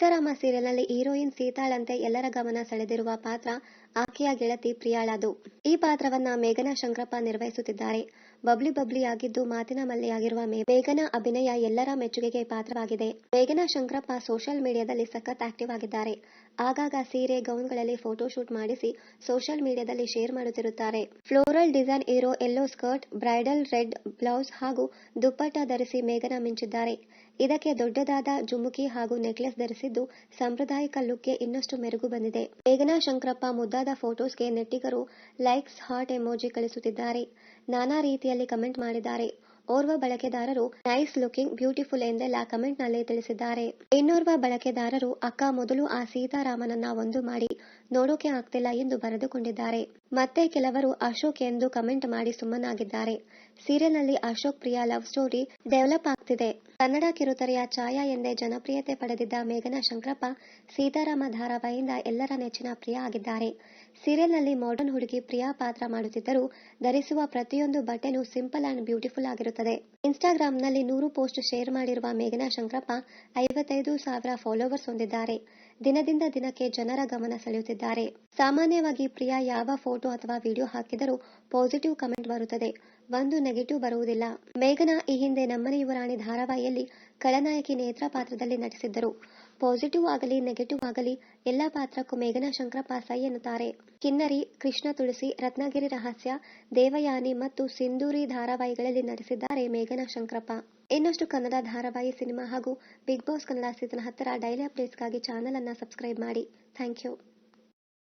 Seetharama ಸೀರಿಯಲ್ನಲ್ಲಿ heroine ಸೀತಾಳಂತೆ ಎಲ್ಲರ ಗಮನ ಸೆಳೆದಿರುವ ಪಾತ್ರ ಆಕೆಯ ಗೆಳತಿ ಪ್ರಿಯಾಳದು. ಈ ಪಾತ್ರವನ್ನ ಮೇಘನಾ ಶಂಕರಪ್ಪ ನಿರ್ವಹಿಸುತ್ತಿದ್ದಾರೆ. ಬಬ್ಲಿ ಆಗಿದ್ದು ಮಾತಿನ ಮಲ್ಲೆಯಾಗಿರುವ ಮೇಘನಾ ಅಭಿನಯ ಎಲ್ಲರ ಮೆಚ್ಚುಗೆಗೆ ಪಾತ್ರವಾಗಿದೆ. ಮೇಘನಾ ಶಂಕರಪ್ಪ ಸೋಷಿಯಲ್ ಮೀಡಿಯಾದಲ್ಲಿ ಸಖತ್ ಆಕ್ಟಿವ್ ಆಗಿದ್ದಾರೆ. ಆಗಾಗ ಸೀರೆ, ಗೌನ್ಗಳಲ್ಲಿ ಫೋಟೋ ಶೂಟ್ ಮಾಡಿಸಿ ಸೋಷಿಯಲ್ ಮೀಡಿಯಾದಲ್ಲಿ ಶೇರ್ ಮಾಡುತ್ತಿರುತ್ತಾರೆ. ಫ್ಲೋರಲ್ ಡಿಸೈನ್ ಇರೋ yellow skirt, bridal red blouse ಹಾಗೂ ದುಪ್ಪಟ್ಟ ಧರಿಸಿ ಮೇಘನಾ ಮಿಂಚಿದ್ದಾರೆ. ಇದಕ್ಕೆ ದೊಡ್ಡದಾದ ಜುಮುಕಿ ಹಾಗೂ ನೆಕ್ಲೆಸ್ ಧರಿಸಿದ್ದು ಸಾಂಪ್ರದಾಯಿಕ ಲುಕ್ಗೆ ಇನ್ನಷ್ಟು ಮೆರುಗು ಬಂದಿದೆ. ಮೇಘನಾ ಶಂಕರಪ್ಪ ಮುದ್ದಾದ ಫೋಟೋಸ್ಗೆ ನೆಟ್ಟಿಗರು ಲೈಕ್ಸ್, ಹಾರ್ಟ್ ಎಮೋಜಿ ಕಳಿಸುತ್ತಿದ್ದಾರೆ. ನಾನಾ ರೀತಿಯಲ್ಲಿ ಕಮೆಂಟ್ ಮಾಡಿದ್ದಾರೆ. ಓರ್ವ ಬಳಕೆದಾರರು ನೈಸ್ ಲುಕಿಂಗ್, ಬ್ಯೂಟಿಫುಲ್ ಎಂದೆಲ್ಲ ಕಮೆಂಟ್ನಲ್ಲಿ ತಿಳಿಸಿದ್ದಾರೆ. ಇನ್ನೋರ್ವ ಬಳಕೆದಾರರು ಅಕ್ಕ ಮೊದಲು ಆ ಸೀತಾರಾಮನನ್ನ ಒಂದು ಮಾಡಿ ನೋಡೋಕೆ ಆಗ್ತಿಲ್ಲ ಎಂದು ಬರೆದುಕೊಂಡಿದ್ದಾರೆ. ಮತ್ತೆ ಕೆಲವರು ಅಶೋಕ್ ಎಂದು ಕಮೆಂಟ್ ಮಾಡಿ ಸುಮ್ಮನಾಗಿದ್ದಾರೆ. ಸೀರಿಯಲ್ನಲ್ಲಿ Ashok Priya love story develop ಆಗ್ತಿದೆ. ಕನ್ನಡ ಕಿರುತೆರೆಯ ಛಾಯಾ ಎಂದೇ ಜನಪ್ರಿಯತೆ ಪಡೆದಿದ್ದ ಮೇಘನಾ ಶಂಕರಪ್ಪ ಸೀತಾರಾಮ ಧಾರಾವಾಹಿಯಿಂದ ಎಲ್ಲರ ನೆಚ್ಚಿನ ಪ್ರಿಯ ಆಗಿದ್ದಾರೆ. ಸೀರಿಯಲ್ನಲ್ಲಿ ಮಾಡರ್ನ್ ಹುಡುಗಿ ಪ್ರಿಯಾ ಪಾತ್ರ ಮಾಡುತ್ತಿದ್ದರೂ ಧರಿಸುವ ಪ್ರತಿಯೊಂದು ಬಟ್ಟೆನೂ ಸಿಂಪಲ್ ಅಂಡ್ ಬ್ಯೂಟಿಫುಲ್ ಆಗಿರುತ್ತದೆ. ಇನ್ಸ್ಟಾಗ್ರಾಂನಲ್ಲಿ 100 ಪೋಸ್ಟ್ ಶೇರ್ ಮಾಡಿರುವ ಮೇಘನಾ ಶಂಕರಪ್ಪ 55,000 ಫಾಲೋವರ್ಸ್ ಹೊಂದಿದ್ದಾರೆ. ದಿನದಿಂದ ದಿನಕ್ಕೆ ಜನರ ಗಮನ ಸೆಳೆಯುತ್ತಿದ್ದಾರೆ. ಸಾಮಾನ್ಯವಾಗಿ ಪ್ರಿಯಾ ಯಾವ ಫೋಟೋ ಅಥವಾ ವಿಡಿಯೋ ಹಾಕಿದರೂ ಪಾಸಿಟಿವ್ ಕಮೆಂಟ್ ಬರುತ್ತದೆ, ಒಂದು ನೆಗೆಟಿವ್ ಬರುವುದಿಲ್ಲ. ಮೇಘನಾ ಈ ಹಿಂದೆ ನಮ್ಮನೆ ಯುವರಾಣಿ ಧಾರಾವಾಹಿಯಲ್ಲಿ ಖಳನಾಯಕಿ ನೇತ್ರ ಪಾತ್ರದಲ್ಲಿ ನಟಿಸಿದ್ದರು. ಪಾಸಿಟಿವ್ ಆಗಲಿ ನೆಗೆಟಿವ್ ಆಗಲಿ ಎಲ್ಲಾ ಪಾತ್ರಕ್ಕೂ ಮೇಘನಾ ಶಂಕರಪ್ಪ ಸೈ ಎನ್ನುತ್ತಾರೆ. ಕಿನ್ನರಿ, ಕೃಷ್ಣ ತುಳಸಿ, ರತ್ನಗಿರಿ ರಹಸ್ಯ, ದೇವಯಾನಿ ಮತ್ತು ಸಿಂಧೂರಿ ಧಾರಾವಾಹಿಗಳಲ್ಲಿ ನಟಿಸಿದ್ದಾರೆ ಮೇಘನಾ ಶಂಕರಪ್ಪ. ಇನ್ನಷ್ಟು ಕನ್ನಡ ಧಾರಾವಾಹಿ, ಸಿನಿಮಾ ಹಾಗೂ Bigg Boss Kannada season 10 daily ಅಪ್ಡೇಟ್ಸ್ಗಾಗಿ ಚಾನೆಲ್ ಅನ್ನ ಸಬ್ಸ್ಕ್ರೈಬ್ ಮಾಡಿ. Thank you.